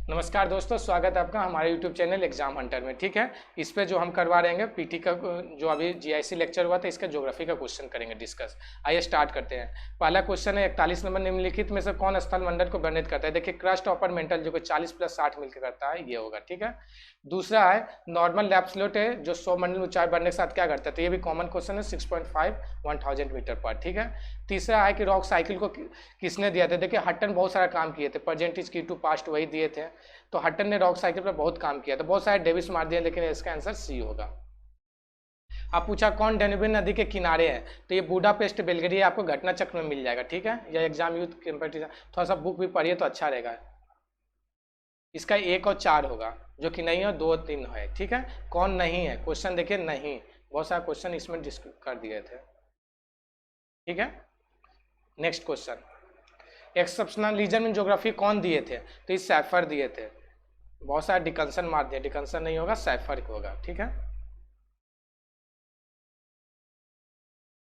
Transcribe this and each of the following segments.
नमस्कार दोस्तों, स्वागत है आपका हमारे YouTube चैनल एग्जाम हंटर में। ठीक है, इस पे जो हम करवा रहे हैं पीटी का जो अभी जीआईसी लेक्चर हुआ था, इसका ज्योग्राफी का क्वेश्चन करेंगे डिस्कस। आइए स्टार्ट करते हैं। पहला क्वेश्चन है 41 नंबर, निम्नलिखित में से कौन स्थल मंडल को वर्णित करता है। देखिए, क्रस्ट ऑपर मेंटल जो कि 40 + 60 मिलकर करता है, ये होगा। ठीक है, दूसरा है नॉर्मल लैप्सलोट है जो 100 मंडल ऊंचाई बढ़ने के साथ क्या करता है, तो ये भी कॉमन क्वेश्चन है, 6.5 1000 मीटर पर। ठीक है, तीसरा है कि रॉक साइकिल को किसने दिया था। देखिए, हट्टन बहुत सारा काम किए थे, प्रेजेंट इज की टू पास्ट वही दिए थे, तो हट्टन ने रॉक साइकिल पर बहुत काम किया था, बहुत सारे डेविस मार दिए, लेकिन इसका आंसर सी होगा। अब पूछा कौन डेन्यूब नदी के किनारे है, तो ये बुडापेस्ट बेल्ग्रेड, आपको घटना चक्र में मिल जाएगा। ठीक है, या एग्जाम यूथ कंपटीशन थोड़ा सा बुक भी पढ़िए तो अच्छा रहेगा। इसका 1 और 4 होगा, जो कि नहीं है, 2 और 3 है। ठीक है, कौन नहीं है, क्वेश्चन देखिए नहीं, बहुत सारे क्वेश्चन इसमें डिस्कस कर दिए थे। ठीक है, नेक्स्ट क्वेश्चन, एक्सेप्शनल रीजन में ज्योग्राफी कौन दिए थे, तो इस सैफर दिए थे, बहुत सारे डिकंसन मार दिए, डिकंसन नहीं होगा, सैफर होगा। ठीक है,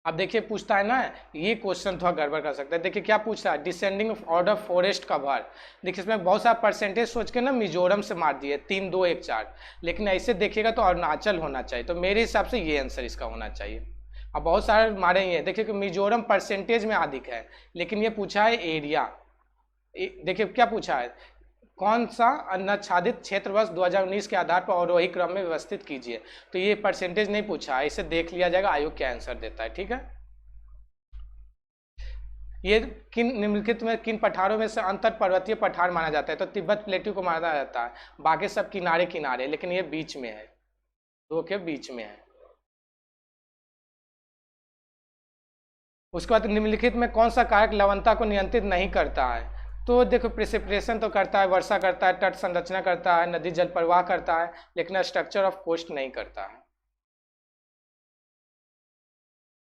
अब देखिए पूछता है ना, ये क्वेश्चन थोड़ा गड़बड़ कर सकता है। देखिए क्या पूछता है, डिसेंडिंग ऑर्डर फॉरेस्ट कवर। देखिए इसमें बहुत सारा परसेंटेज सोच के ना मिजोरम से मार दिए, 3 2 1 4, लेकिन ऐसे देखिएगा तो अरुणाचल होना चाहिए, तो मेरे हिसाब से ये आंसर इसका होना चाहिए। अब बहुत सारे मारे ही हैं, देखिए कि मिजोरम परसेंटेज में अधिक है, लेकिन ये पूछा है एरिया। देखिए क्या पूछा है, कौन सा अनाच्छादित क्षेत्र वर्ष 2019 के आधार पर अवरोही क्रम में व्यवस्थित कीजिए, तो ये परसेंटेज नहीं पूछा है, इसे देख लिया जाएगा आयोग क्या आंसर देता है। ठीक है, ये किन निम्नलिखित में किन पठारों में से अंतर पर्वतीय पठार माना जाता है, तो तिब्बत प्लेट्यू को माना जाता है, बाकी सब किनारे किनारे, लेकिन ये बीच में है, दो के बीच में है। उसके बाद निम्नलिखित में कौन सा कारक लवणता को नियंत्रित नहीं करता है, तो देखो प्रेसिपिटेशन तो करता है, वर्षा करता है, तट संरचना करता है, नदी जल प्रवाह करता है, लेकिन स्ट्रक्चर ऑफ कोस्ट नहीं करता है।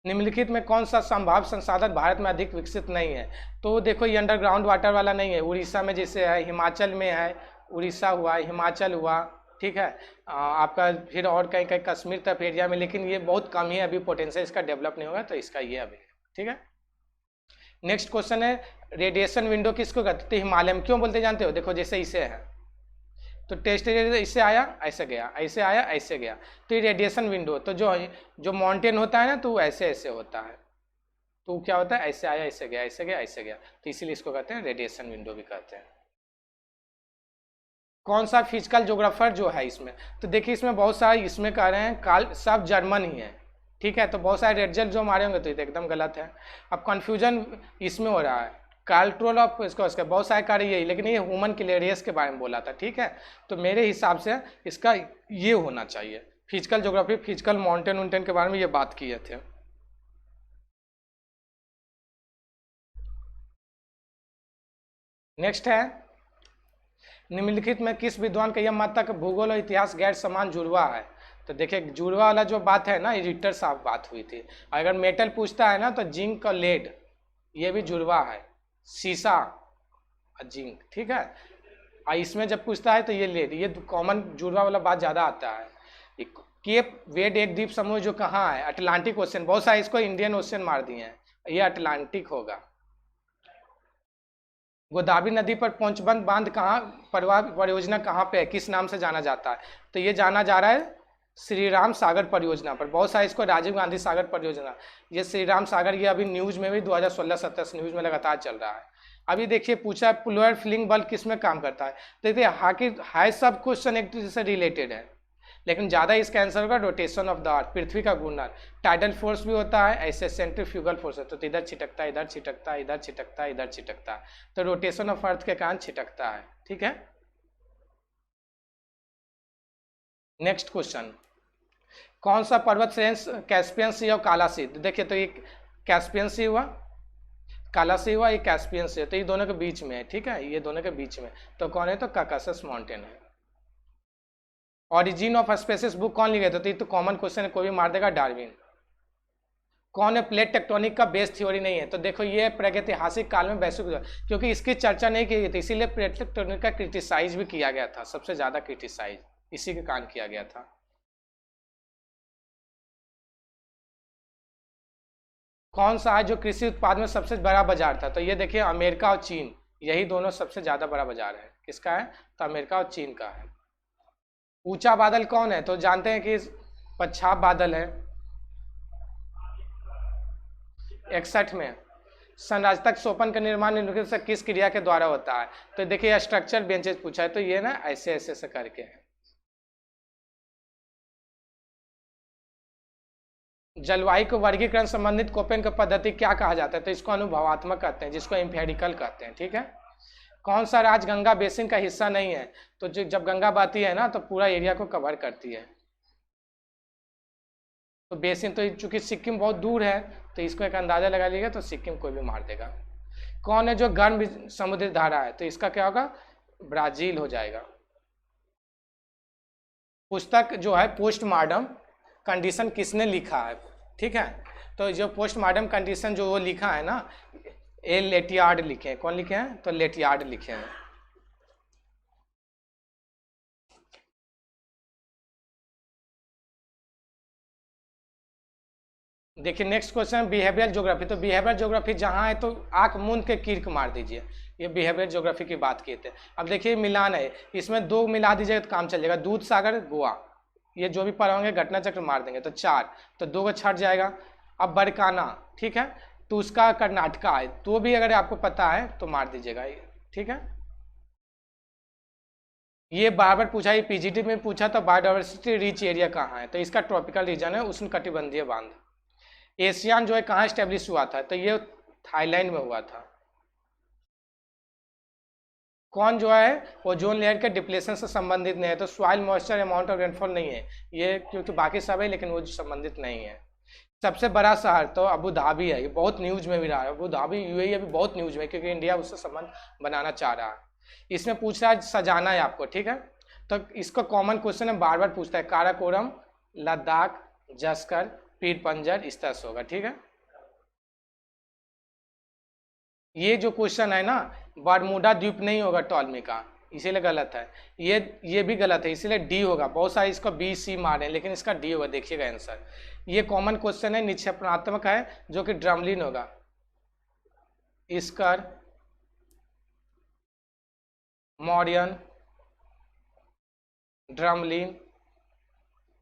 निम्नलिखित में कौन सा संभाव्य संसाधन भारत में अधिक विकसित नहीं है, तो देखो ये अंडरग्राउंड वाटर वाला नहीं है, उड़ीसा में जैसे है, हिमाचल में है, उड़ीसा हुआ, हिमाचल हुआ। ठीक है, आपका फिर और कहीं कहीं कश्मीर तक एरिया में, लेकिन ये बहुत कम ही अभी पोटेंशियल इसका डेवलप नहीं होगा, तो इसका ये अभी। ठीक है, नेक्स्ट क्वेश्चन है रेडिएशन विंडो किसको कहते हैं, तो हिमालय में क्यों बोलते जानते हो, देखो जैसे इसे है, तो टेस्ट इससे आया ऐसे गया, ऐसे आया ऐसे गया, तो ये रेडिएशन विंडो, तो जो जो माउंटेन होता है ना, तो वो ऐसे ऐसे होता है, तो क्या होता है, ऐसे आया ऐसे गया ऐसे गया ऐसे गया, तो इसीलिए इसको कहते हैं रेडिएशन विंडो भी कहते हैं। कौन सा फिजिकल ज्योग्राफर जो है इसमें, तो देखिए इसमें बहुत सारे इसमें कह रहे हैं काल सब जर्मन ही है। ठीक है, तो बहुत सारे रेड जेल जो मारे होंगे, तो ये एकदम गलत है। अब कंफ्यूजन इसमें हो रहा है, कार्लट्रोल ऑफ इसको बहुत सारे कार्य यही, लेकिन ये ह्यूमन क्लेरियस के बारे में बोला था। ठीक है, तो मेरे हिसाब से इसका ये होना चाहिए, फिजिकल ज्योग्राफी, फिजिकल माउंटेन उंटेन के बारे में ये बात किए थे। नेक्स्ट है निम्नलिखित में किस विद्वान का यह मत तक भूगोल और इतिहास गैर समान जुड़वा है, तो देखिए जुड़वा वाला जो बात है ना, ये रिक्टर साहब बात हुई थी। अगर मेटल पूछता है ना, तो जिंक और लेड ये भी जुड़वा है, सीसा और जिंक। ठीक है, और इसमें जब पूछता है तो ये लेड, ये कॉमन जुड़वा वाला बात ज़्यादा आता है। केप वेड एक द्वीप समूह जो कहाँ है, अटलांटिक ओशन, बहुत सारे इसको इंडियन ओशन मार दिए हैं, ये अटलांटिक होगा। गोदावरी नदी पर पहुंचबंद बांध कहाँ, परियोजना कहाँ पे है, किस नाम से जाना जाता है, तो ये जाना जा रहा है श्री राम सागर परियोजना पर, बहुत सारे इसको राजीव गांधी सागर परियोजना, ये श्री राम सागर, ये अभी न्यूज में भी 2016-17 न्यूज में लगातार चल रहा है। अभी देखिए पूछा है पुलर फिलिंग बल्ब किस में काम करता है, देखिए हाई सब क्वेश्चन एक दूसरे से रिलेटेड है, लेकिन ज़्यादा इसका आंसर होगा रोटेशन ऑफ द अर्थ, पृथ्वी का घूर्णन। टाइडल फोर्स भी होता है, ऐसे सेंट्रीफ्यूगल फोर्स होता है, तो इधर छिटकता है, इधर छिटकता है, इधर छिटकता है, इधर छिटकता है, तो रोटेशन ऑफ अर्थ के कारण छिटकता है। ठीक है, नेक्स्ट क्वेश्चन, कौन सा पर्वत श्रेणी कैस्पियन सी और काला सी, देखिए तो ये कैस्पियन सी हुआ, काला सी हुआ, ये कैस्पियन सी है, तो ये दोनों के बीच में है। ठीक है, ये दोनों के बीच में, तो कौन है, तो काकासस माउंटेन है। ऑरिजिन ऑफ स्पेसिस बुक कौन लिखे थे, तो ये तो कॉमन क्वेश्चन है, कोई भी मार देगा, डार्विन। कौन है प्लेट टेक्टोनिक का बेस थ्योरी नहीं है, तो देखो ये प्रागैतिहासिक काल में वैश्विक, क्योंकि इसकी चर्चा नहीं की गई थी, इसीलिए प्लेट टेक्टोनिक का क्रिटिसाइज भी किया गया था, सबसे ज्यादा क्रिटिसाइज इसी के कारण किया गया था। कौन सा है जो कृषि उत्पाद में सबसे बड़ा बाजार था, तो ये देखिए अमेरिका और चीन, यही दोनों सबसे ज्यादा बड़ा बाजार है। किसका है? तो अमेरिका और चीन का है। ऊंचा बादल कौन है? तो जानते हैं कि पच्छाप बादल है 61 में। संरचनात्मक सोपान का निर्माण निम्नलिखित से किस क्रिया के द्वारा होता है? तो देखिए स्ट्रक्चर बेंचेस पूछा है, तो ये ना ऐसे ऐसे से करके है। जलवायु को वर्गीकरण संबंधित कोपेन का पद्धति क्या कहा जाता है? तो इसको अनुभवात्मक कहते हैं, जिसको एम्पिरिकल कहते हैं। ठीक है। कौन सा राज्य गंगा बेसिन का हिस्सा नहीं है? तो जब गंगा बहती है ना तो पूरा एरिया को कवर करती है। तो बेसिन, तो चूंकि सिक्किम बहुत दूर है तो इसको एक अंदाजा लगा लीजिएगा, तो सिक्किम कोई भी मार देगा। कौन है जो गर्म समुद्री धारा है? तो इसका क्या होगा? ब्राजील हो जाएगा। पुस्तक जो है पोस्टमार्टम कंडीशन किसने लिखा है? ठीक है। तो जो पोस्टमार्टम कंडीशन जो वो लिखा है ना, ए लेटियार्ड लिखे हैं। कौन लिखे हैं? तो लेटियार्ड लिखे हैं। देखिए नेक्स्ट क्वेश्चन बिहेवियर ज्योग्राफी। तो बिहेवियर ज्योग्राफी जहाँ है तो आंख मूंद के कीर्क मार दीजिए। ये बिहेवियर ज्योग्राफी की बात किए थे। अब देखिए मिलान है, इसमें 2 मिला दीजिएगा तो काम चल जाएगा। दूध सागर गोवा, ये जो भी पढ़ होंगे घटना चक्र मार देंगे तो 4, तो 2 को छट जाएगा। अब बरकाना, ठीक है, तो उसका कर्नाटका है, तो भी अगर आपको पता है तो मार दीजिएगा। ठीक है। ये बार बार पूछा, ये पीजीटी में पूछा था बायोडाइवर्सिटी रिच एरिया कहाँ है? तो इसका ट्रॉपिकल रीजन है उष्णकटिबंधीय बांध। एशियान जो है कहाँ स्टेब्लिश हुआ था? तो ये थाईलैंड में हुआ था। कौन जो है ओजोन लेयर के डिप्लेशन से संबंधित नहीं है? तो soil moisture amount of rainfall नहीं है ये, क्योंकि बाकी सब है लेकिन वो संबंधित नहीं है। सबसे बड़ा शहर तो अबू धाबी है, ये बहुत न्यूज में भी रहा है। अबू धाबी यूएई अभी बहुत न्यूज में, क्योंकि इंडिया उससे संबंध बनाना चाह रहा है। इसमें पूछ रहा है सजाना है आपको। ठीक है। तो इसको कॉमन क्वेश्चन है, बार बार पूछता है। काराकोरम, लद्दाख, जस्कर, पीर पंजर, इस तरह से होगा। ठीक है। ये जो क्वेश्चन है ना, बरमूडा द्वीप नहीं होगा टॉलमी का, इसीलिए गलत है। ये भी गलत है, इसीलिए डी होगा। बहुत सारे इसको बी सी मारे लेकिन इसका डी होगा। देखिएगा आंसर, ये कॉमन क्वेश्चन है, निक्षेपणात्मक है, जो कि ड्रमलिन होगा। इसकर, मॉरियन, ड्रमलिन,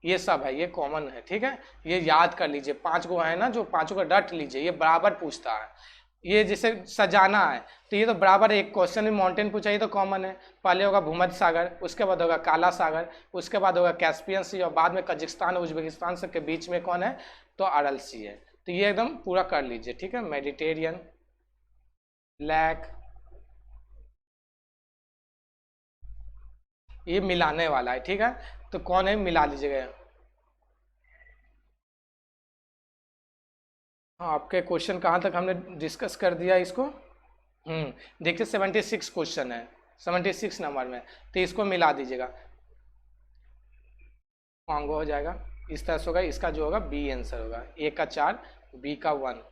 ये सब है, ये कॉमन है। ठीक है। ये याद कर लीजिए, 5 गो है ना, जो 5 को रट लीजिए, ये बराबर पूछता है। ये जैसे सजाना है तो ये तो बराबर एक क्वेश्चन में माउंटेन पूछा, ये तो कॉमन है। पहले होगा भूमध्य सागर, उसके बाद होगा काला सागर, उसके बाद होगा कैस्पियन सी, और बाद में कजाकिस्तान और उज्बेकिस्तान से के बीच में कौन है? तो अरल सी है। तो ये एकदम पूरा कर लीजिए। ठीक है। मेडिटेरियन, ब्लैक, ये मिलाने वाला है। ठीक है। तो कौन है? मिला लीजिएगा। हाँ, आपके क्वेश्चन कहाँ तक हमने डिस्कस कर दिया इसको? देखिए 76 क्वेश्चन है, 76 नंबर में, तो इसको मिला दीजिएगा। कॉन्गो हो जाएगा, इस तरह से होगा। इसका जो होगा बी आंसर होगा। ए का 4, बी का 1।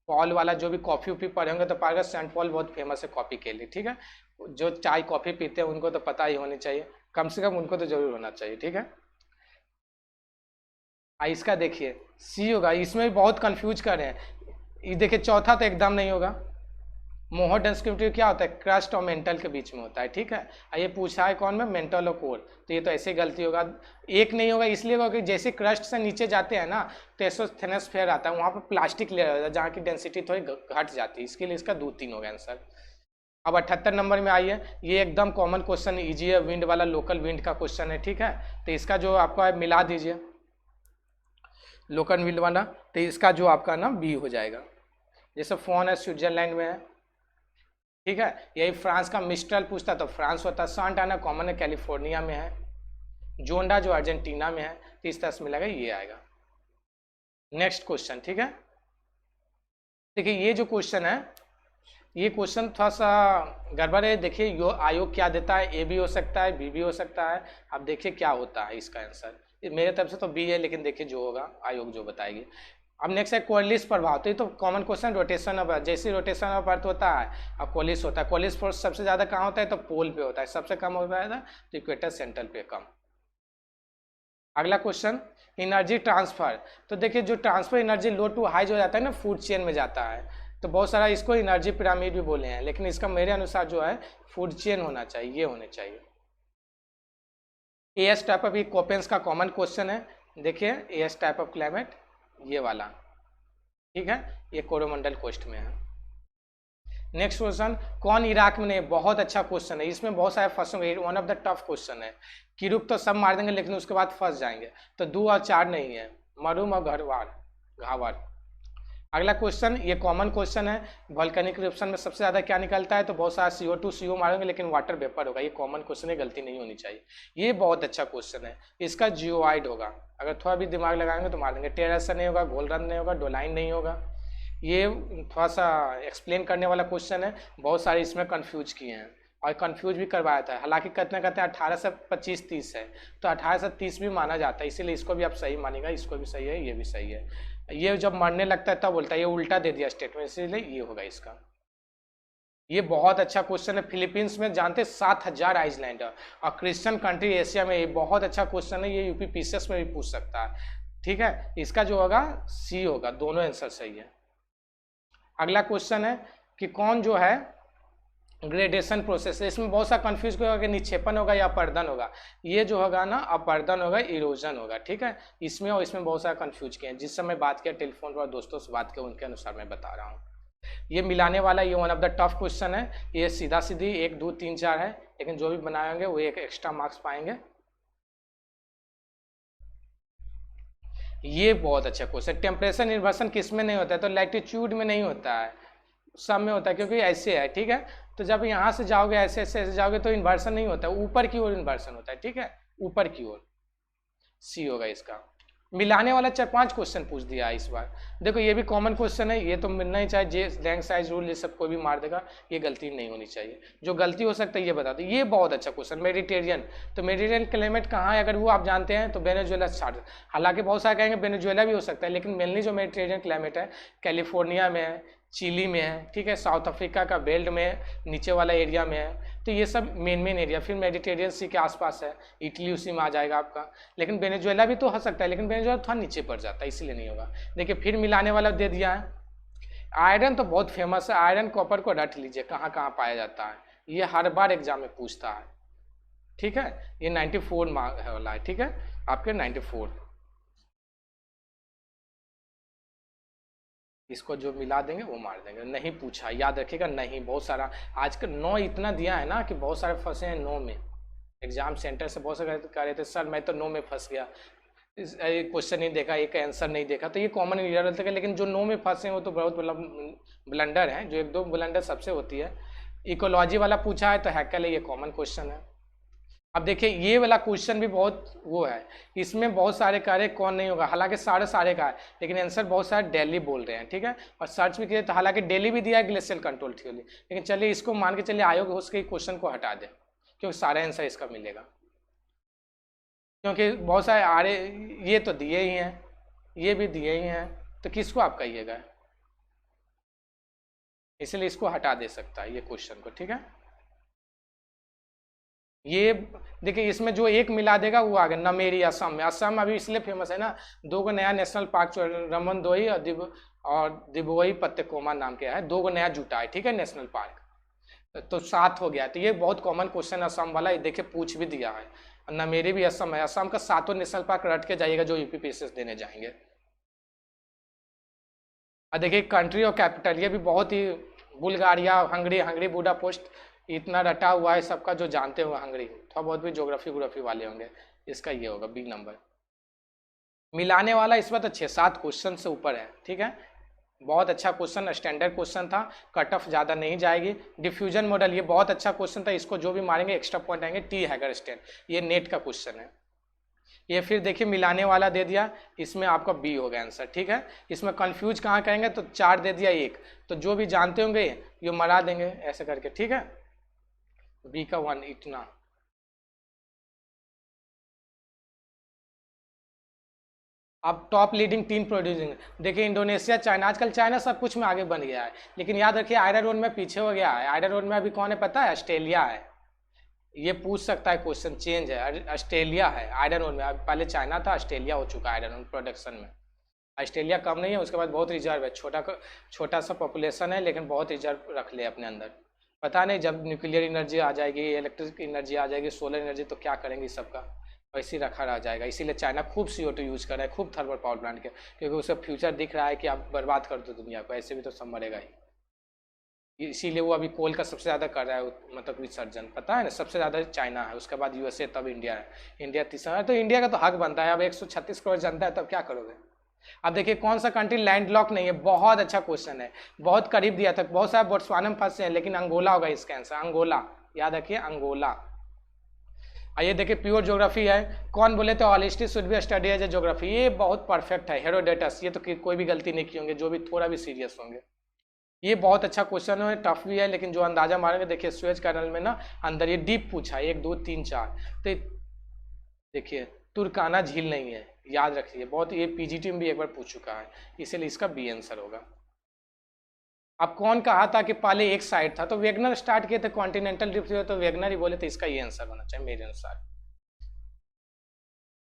पॉल वाला जो भी कॉफ़ी उपी पढ़े होंगे तो पाएगा, सेंट पॉल बहुत फेमस है कॉफ़ी के लिए। ठीक है। जो चाय कॉफ़ी पीते हैं उनको तो पता ही होनी चाहिए, कम से कम उनको तो जरूर होना चाहिए। ठीक है। इसका देखिए सी होगा, इसमें भी बहुत कंफ्यूज कर रहे हैं। ये देखिए चौथा तो एकदम नहीं होगा। मोहर डेंसिटी क्या होता है? क्रस्ट और मेंटल के बीच में होता है। ठीक है। ये पूछा है कौन में? मेंटल और कोर, तो ये तो ऐसे गलती होगा। एक नहीं होगा इसलिए होगा कि जैसे क्रस्ट से नीचे जाते हैं ना तो एसोथेनोस्फीयर आता है, वहाँ पर प्लास्टिक लेयर होता है जहाँ की डेंसिटी थोड़ी घट जाती है, इसके लिए इसका 2-3 होगा आंसर। अब 78 नंबर में आइए, ये एकदम कॉमन क्वेश्चन ईजी है, विंड वाला, लोकल विंड का क्वेश्चन है। ठीक है। तो इसका जो आपका मिला दीजिए लोकल विंड वाला, तो इसका जो आपका ना बी हो जाएगा। जैसे फोन है स्विट्जरलैंड में है। ठीक है। यही फ्रांस का मिस्ट्रल पूछता तो फ्रांस होता। सांटाना कॉमन है, कैलिफोर्निया में है। जोंडा जो अर्जेंटीना में है, तो इस तरह से मिलेगा, ये आएगा। Next question. ठीक है। देखिए ये जो क्वेश्चन है, ये क्वेश्चन थोड़ा सा गड़बड़ है। देखिए यो आयोग क्या देता है? ए भी हो सकता है, बी भी हो सकता है। अब देखिए क्या होता है इसका आंसर। मेरे तरफ से तो बी है, लेकिन देखिए जो होगा आयोग जो बताएगी। अब नेक्स्ट है कोलिस प्रभाव। तो ये तो common question, rotation of earth, जैसे रोटेशन ऑफ अर्थ होता है अब कोलिस होता है। कोलिस फोर्स सबसे ज़्यादा कहाँ होता है? तो पोल पे होता है। सबसे कम होता है तो इक्वेटर सेंट्रल पे कम। अगला क्वेश्चन एनर्जी ट्रांसफर। तो देखिए जो transfer energy low to high जो जाता है ना, फूड चेन में जाता है। तो बहुत सारा इसको एनर्जी पिरामिड भी बोले हैं, लेकिन इसका मेरे अनुसार जो है फूड चेन होना चाहिए, ये होने चाहिए। एएस टाइप ऑफ, ये कोपेंस का कॉमन क्वेश्चन है, देखिए एएस टाइप ऑफ क्लाइमेट ये वाला, ठीक है, ये कोरोमंडल कोस्ट में है। नेक्स्ट क्वेश्चन, कौन इराक में नहीं, बहुत अच्छा क्वेश्चन है, इसमें बहुत सारे फंसेंगे, one of the tough question है। किरुक तो सब मार देंगे लेकिन उसके बाद फंस जाएंगे, तो 2 और 4 नहीं है, मरूम और घावर। अगला क्वेश्चन, ये कॉमन क्वेश्चन है, वोल्केनिक इरप्शन में सबसे ज़्यादा क्या निकलता है, तो बहुत सारा CO2 CO मारेंगे लेकिन वाटर वेपर होगा, ये कॉमन क्वेश्चन है, गलती नहीं होनी चाहिए। ये बहुत अच्छा क्वेश्चन है, इसका जियोआइड होगा, अगर थोड़ा भी दिमाग लगाएंगे तो मार देंगे। टेरेसा नहीं होगा, गोल्डन नहीं होगा, डोलाइन नहीं होगा। ये थोड़ा सा एक्सप्लेन करने वाला क्वेश्चन है, बहुत सारे इसमें कन्फ्यूज किए हैं और कंफ्यूज भी करवाया था। हालांकि कितने कहते हैं 18 से 25 30 है, तो 18 से 30 भी माना जाता है, इसीलिए इसको भी आप सही मानेगा, इसको भी सही है, ये भी सही है। ये जब मरने लगता है तब बोलता है, ये उल्टा दे दिया स्टेटमेंट, इसीलिए ये होगा इसका। ये बहुत अच्छा क्वेश्चन है, फिलीपींस में जानते 7000 आइलैंड है, और क्रिश्चियन कंट्री एशिया में, ये बहुत अच्छा क्वेश्चन है, ये यूपी पीसीएस में भी पूछ सकता है, ठीक है। इसका जो होगा सी होगा, दोनों आंसर सही है। अगला क्वेश्चन है कि कौन जो है ग्रेडेशन प्रोसेस है, इसमें बहुत सा कंफ्यूज होगा कि निक्षेपण होगा या अपर्दन होगा, ये जो होगा ना अपर्दन होगा, इरोजन होगा, ठीक है। इसमें और इसमें बहुत सारा कंफ्यूज किए हैं, जिस समय बात किया टेलीफोन पर दोस्तों से बात किया उनके अनुसार मैं बता रहा हूँ। ये मिलाने वाला, ये one of the tough question है, ये सीधा सीधी 1 2 3 4 है, लेकिन जो भी बनाएंगे वो एक एक्स्ट्रा मार्क्स पाएंगे। ये बहुत अच्छा क्वेश्चन, टेम्परेचर इन्वर्सन किस में नहीं होता है, तो लैटिट्यूड में नहीं होता है, सब में होता है, क्योंकि ऐसे है, ठीक है। तो जब यहाँ से जाओगे ऐसे ऐसे ऐसे जाओगे तो इन्वर्सन नहीं होता है, ऊपर की ओर इन्वर्सन होता है, ठीक है, ऊपर की ओर, सी होगा इसका। मिलाने वाला 4-5 क्वेश्चन पूछ दिया है इस बार। देखो ये भी कॉमन क्वेश्चन है, ये तो मिलना ही चाहिए, जे रैंक साइज रूल ये सब कोई भी मार देगा, ये गलती नहीं होनी चाहिए। जो गलती हो सकता है ये बता दो। ये बहुत अच्छा क्वेश्चन, मेडिटेरियन, तो मेडिटेरियन क्लाइमेट कहाँ है, अगर वो आप जानते हैं तो वेनेजुएला स्टार्ट। हालांकि बहुत सारे कहेंगे वेनेजुएला भी हो सकता है, लेकिन मेनली जो मेडिटेरियन क्लाइमेट है कैलिफोर्निया में है, चिली में है, ठीक है, साउथ अफ्रीका का बेल्ट में नीचे वाला एरिया में है, तो ये सब मेन एरिया। फिर मेडिटेरियन सी के आसपास है, इटली उसी में आ जाएगा आपका, लेकिन वेनेजुएला भी तो हो सकता है, लेकिन वेनेजुएला थोड़ा नीचे पड़ जाता है, इसीलिए नहीं होगा। देखिए फिर मिलाने वाला दे दिया है, आयरन तो बहुत फेमस है, आयरन कॉपर को रट लीजिए कहाँ कहाँ पाया जाता है, ये हर बार एग्जाम में पूछता है, ठीक है। ये 94 मार्क वाला है, ठीक है, आपके 94। इसको जो मिला देंगे वो मार देंगे, नहीं पूछा, याद रखिएगा, नहीं। बहुत सारा आजकल 9 इतना दिया है ना कि बहुत सारे फंसे हैं 9 में, एग्जाम सेंटर से बहुत सारे कह रहे थे सर मैं तो 9 में फंस गया, क्वेश्चन नहीं देखा, एक आंसर नहीं देखा, तो ये कॉमन रिजल्ट है। लेकिन जो 9 में फंसे हैं वो तो बहुत मतलब ब्लंडर है, जो 1-2 ब्लंडर सबसे होती है। इकोलॉजी वाला पूछा है तो हैकल है, ये कॉमन क्वेश्चन है। अब देखिए ये वाला क्वेश्चन भी बहुत वो है, इसमें बहुत सारे कार्य कौन नहीं होगा, हालांकि सारे का है, लेकिन आंसर बहुत सारे दिल्ली बोल रहे हैं, ठीक है। और सर्च भी किए तो हालांकि दिल्ली भी दिया है ग्लेशियल कंट्रोल थ्योरी, लेकिन चलिए इसको मान के चलिए आयोग हो सके क्वेश्चन को हटा दें, क्योंकि सारा आंसर इसका मिलेगा, क्योंकि बहुत सारे ये तो दिए ही हैं, ये भी दिए ही हैं, तो किसको आप कहिएगा, इसलिए इसको हटा दे सकता है ये क्वेश्चन को, ठीक है। ये देखिए इसमें जो एक मिला देगा वो आ गया नमेरी, असम में। असम अभी इसलिए फेमस है ना, 2 गो नया नेशनल पार्क रमनदोई और दिबोई पत्तेकोमा नाम के है, 2 गो नया जुटा है, ठीक है, नेशनल पार्क, तो 7 हो गया। तो ये बहुत कॉमन क्वेश्चन है असम वाला, ये देखिए पूछ भी दिया है। नमेरी भी असम है, असम का 7 नेशनल पार्क रट के जाइएगा जो यूपीपीएससी देने जाएंगे। और देखिए कंट्री और कैपिटल, ये भी बहुत ही, बुल्गारिया, हंगरी बुडापेस्ट, इतना रटा हुआ है सबका जो जानते हो हंगरी, थोड़ा बहुत भी ज्योग्राफी वाले होंगे, इसका ये होगा बी नंबर। मिलाने वाला इस बार तो 6-7 क्वेश्चन से ऊपर है, ठीक है, बहुत अच्छा क्वेश्चन, स्टैंडर्ड क्वेश्चन था, कट ऑफ ज़्यादा नहीं जाएगी। डिफ्यूजन मॉडल, ये बहुत अच्छा क्वेश्चन था, इसको जो भी मारेंगे एक्स्ट्रा पॉइंट आएंगे। टी हैगरस्टेन, ये नेट का क्वेश्चन है। ये फिर देखिए मिलाने वाला दे दिया, इसमें आपका बी होगा आंसर, ठीक है। इसमें कंफ्यूज कहाँ करेंगे, तो 4 दे दिया 1, तो जो भी जानते होंगे ये मरा देंगे ऐसे करके, ठीक है। बी का 1 इतना। अब टॉप लीडिंग टीम प्रोड्यूसिंग, देखिए इंडोनेशिया, चाइना, आजकल चाइना सब कुछ में आगे बन गया है, लेकिन याद रखिए आयरन रोड में पीछे हो गया है। आयरन रोड में अभी कौन है पता है, ऑस्ट्रेलिया है। ये पूछ सकता है क्वेश्चन, चेंज है, ऑस्ट्रेलिया है आयरन रोड में, अब पहले चाइना था, ऑस्ट्रेलिया हो चुका है आयरन रोड प्रोडक्शन में। ऑस्ट्रेलिया कम नहीं है, उसके बाद बहुत रिजर्व है, छोटा सा पॉपुलेशन है लेकिन बहुत रिजर्व रख ले अपने अंदर। पता नहीं जब न्यूक्लियर एनर्जी आ जाएगी, इलेक्ट्रिक एनर्जी आ जाएगी, सोलर एनर्जी, तो क्या करेंगे सबका, वैसे ही रखा रह जाएगा। इसीलिए चाइना खूब CO2 यूज कर रहा है, खूब थर्मल पावर प्लांट के, क्योंकि उसे फ्यूचर दिख रहा है कि आप बर्बाद कर दो दुनिया को, ऐसे भी तो सब मरेगा ही। इसीलिए वो अभी कोल का सबसे ज़्यादा कर रहा है, मतलब विसर्जन, पता है ना, सबसे ज़्यादा चाइना है, उसके बाद USA, तब इंडिया है। इंडिया तीसरा है, तो इंडिया का तो हक बनता है। अब 136 करोड़ जनता है, तब क्या करोगे। अब देखिए कौन सा कंट्री लैंडलॉक नहीं है, बहुत अच्छा क्वेश्चन है, बहुत करीब दिया था, बहुत सारे बोट्सवाना में फंसे हैं, लेकिन अंगोला होगा इसका आंसर, अंगोला, याद रखिए अंगोला। आइए देखिए प्योर ज्योग्राफी है, कौन बोले तो all history should be study as a geography, ये बहुत परफेक्ट है। हेरोडोटस, ये तो कोई भी गलती नहीं की होंगे, जो भी थोड़ा भी सीरियस होंगे। ये बहुत अच्छा क्वेश्चन है, टफ भी है, लेकिन जो अंदाजा मारेंगे, देखिए स्वेज कैनल में ना अंदर ये डीप पूछा है, 1 2 3 4, तो देखिए तुर्काना झील नहीं है, याद रखिए, बहुत ये PGT में भी एक बार पूछ चुका है, इसीलिए इसका B आंसर होगा। अब कौन कहा था कि पहले एक साइड था, तो वेगनर स्टार्ट किए थे, कॉन्टिनेंटल ड्रिफ्ट, तो वेगनर ही बोले थे, इसका ये आंसर होना चाहिए मेरे अनुसार।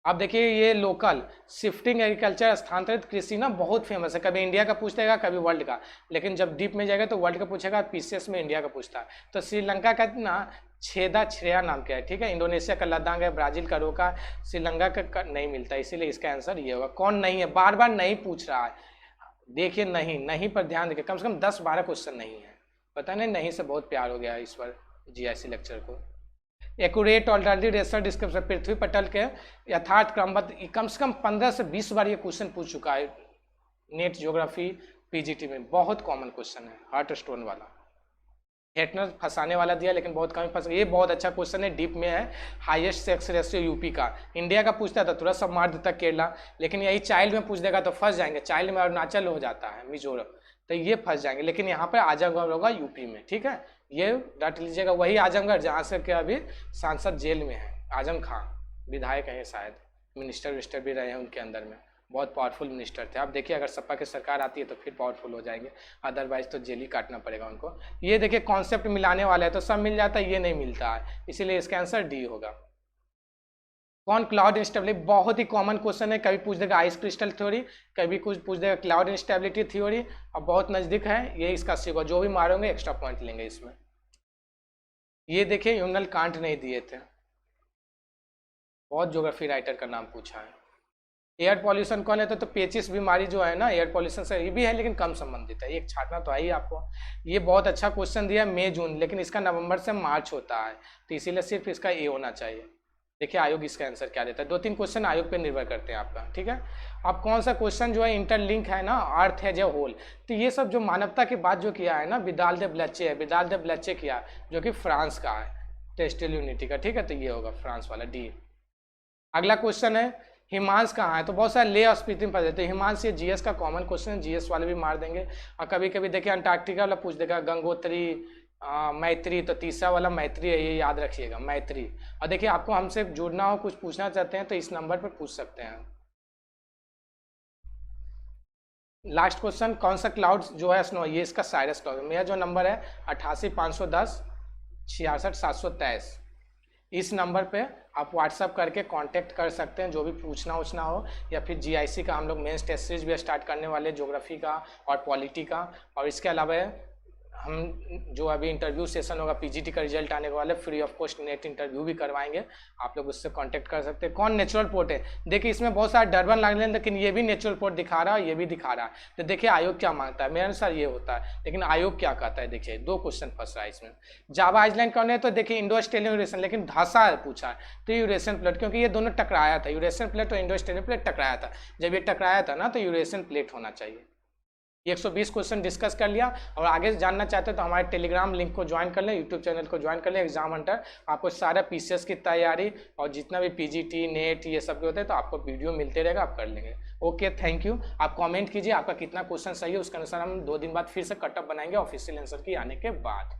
अब देखिए ये लोकल शिफ्टिंग एग्रीकल्चर, स्थानांतरित कृषि ना बहुत फेमस है, कभी इंडिया का पूछ देगा, कभी वर्ल्ड का, लेकिन जब डीप में जाएगा तो वर्ल्ड का पूछेगा, PCS में इंडिया का पूछता है। तो श्रीलंका का ना छेदा छ्रेया नाम क्या है, ठीक है, इंडोनेशिया का लद्दाख है, ब्राजील का रोका, श्रीलंका का नहीं मिलता, इसीलिए इसका आंसर ये होगा। कौन नहीं है, बार बार नहीं पूछ रहा है, देखिए नहीं पर ध्यान देखिए, कम से कम 10-12 क्वेश्चन नहीं है, पता नहीं से बहुत प्यार हो गया है इस पर GIC लेक्चर को। एक्यूरेट ऑल्टरनेटिव रेशनल डिस्क्रिप्शन, पृथ्वी पटल के यथार्थ क्रमबद्ध, कम से कम 15 से 20 बार ये क्वेश्चन पूछ चुका है नेट ज्योग्राफी PGT में, बहुत कॉमन क्वेश्चन है, हार्ट स्टोन वाला, हेटनर फंसाने वाला दिया लेकिन बहुत कम फंस, ये बहुत अच्छा क्वेश्चन है, डीप में है। हाईएस्ट सेक्स रेशियो यूपी का, इंडिया का पूछता था थोड़ा सा मार देता केरला, लेकिन यही चाइल्ड में पूछ देगा तो फंस जाएंगे, चाइल्ड में अरुणाचल हो जाता है, मिजोरम, तो ये फंस जाएंगे, लेकिन यहाँ पर आजमगढ़ होगा यूपी में, ठीक है, ये रट लीजिएगा, वही आजमगढ़ जहाँ से क्या अभी सांसद जेल में है, आजम खान, विधायक है शायद, मिनिस्टर भी रहे हैं उनके अंदर में, बहुत पावरफुल मिनिस्टर थे। आप देखिए अगर सपा की सरकार आती है तो फिर पावरफुल हो जाएंगे, अदरवाइज तो जेल ही काटना पड़ेगा उनको। ये देखिए कॉन्सेप्ट मिलाने वाला है तो सब मिल जाता है, ये नहीं मिलता है, इसीलिए इसका आंसर D होगा। कौन क्लाउड इंस्टेबिलिटी, बहुत ही कॉमन क्वेश्चन है, कभी पूछ देगा आइस क्रिस्टल थ्योरी, कभी कुछ पूछ देगा क्लाउड इंस्टेबिलिटी थ्योरी, और बहुत नजदीक है, ये इसका सी होगा, जो भी मारोगे एक्स्ट्रा पॉइंट लेंगे इसमें। ये देखिए यूनल कांट नहीं दिए थे, बहुत ज्योग्राफी राइटर का नाम पूछा है। एयर पॉल्यूशन कौन है, तो पेचिस बीमारी जो है ना एयर पॉल्यूशन से, ये भी है लेकिन कम संबंधित है, एक छाटना तो है ही आपको। ये बहुत अच्छा क्वेश्चन दिया, मई जून, लेकिन इसका नवंबर से मार्च होता है, तो इसीलिए सिर्फ इसका A होना चाहिए। देखिए आयोग इसका आंसर क्या देता है, 2-3 क्वेश्चन आयोग पे निर्भर करते हैं आपका, ठीक है। अब कौन सा क्वेश्चन जो है इंटरलिंक है ना, अर्थ एज ए होल, तो ये सब जो मानवता की बात जो किया है ना, विदाल दे ब्लेचे है, विदाल दे ब्लेचे किया, जो कि फ्रांस का है, टेक्सटाइल यूनिटी का, ठीक है, तो ये होगा फ्रांस वाला D। अगला क्वेश्चन है हिमांश कहाँ है, तो बहुत सारे ले और स्पीति में पढ़ देते हैं, हिमांश ये GS का कॉमन क्वेश्चन है, GS वाले भी मार देंगे। और कभी कभी देखिए अंटार्कटिका वाला पूछ देगा, गंगोत्री, मैत्री, तो तीसरा वाला मैत्री है, ये याद रखिएगा, मैत्री। और देखिए आपको हमसे जुड़ना हो, कुछ पूछना चाहते हैं तो इस नंबर पर पूछ सकते हैं। लास्ट क्वेश्चन, कौन सा क्लाउड जो है स्नो, ये इसका साइरस क्लाउड, मेरा जो नंबर है 88 510 66 723, इस नंबर पे आप व्हाट्सअप करके कांटेक्ट कर सकते हैं, जो भी पूछना हो, या फिर GIC का हम लोग मेंस टेस्ट सीरीज भी स्टार्ट करने वाले, ज्योग्राफी का और पॉलिटी का, और इसके अलावा हम जो अभी इंटरव्यू सेशन होगा PGT का रिजल्ट आने के वाले, free of cost net interview भी करवाएंगे, आप लोग उससे कांटेक्ट कर सकते हैं। कौन नेचुरल पोर्ट है, देखिए इसमें बहुत सारा डरबन लगने, लेकिन ये भी नेचुरल पोर्ट दिखा रहा है, ये भी दिखा रहा है, तो देखिए आयोग क्या मांगता है, मेरे अनुसार ये होता है, लेकिन आयोग क्या कहता है, देखिए 2 क्वेश्चन फंस रहा है इसमें। जावा आइलैंड कौन है, तो देखिए इंडो ऑस्ट्रेलियन यूरेशियन, लेकिन धासा पूछा है, तो यूरेशियन प्लेट, क्योंकि ये दोनों टकराया था, यूरेशियन प्लेट और इंडो ऑस्ट्रेलियन प्लेट टकराया था, जब ये टकराया था ना तो यूरेशियन प्लेट होना चाहिए। 120 क्वेश्चन डिस्कस कर लिया, और आगे जानना चाहते हो तो हमारे टेलीग्राम लिंक को ज्वाइन कर लें, यूट्यूब चैनल को ज्वाइन कर लें, एग्जाम हंटर, आपको सारा PCS की तैयारी और जितना भी PGT नेट ये सब होते हैं तो आपको वीडियो मिलते रहेगा, आप कर लेंगे। Okay, thank you. आप कमेंट कीजिए आपका कितना क्वेश्चन सही है, उसके अनुसार हम 2 दिन बाद फिर से कटअप बनाएंगे ऑफिशियल आंसर की आने के बाद।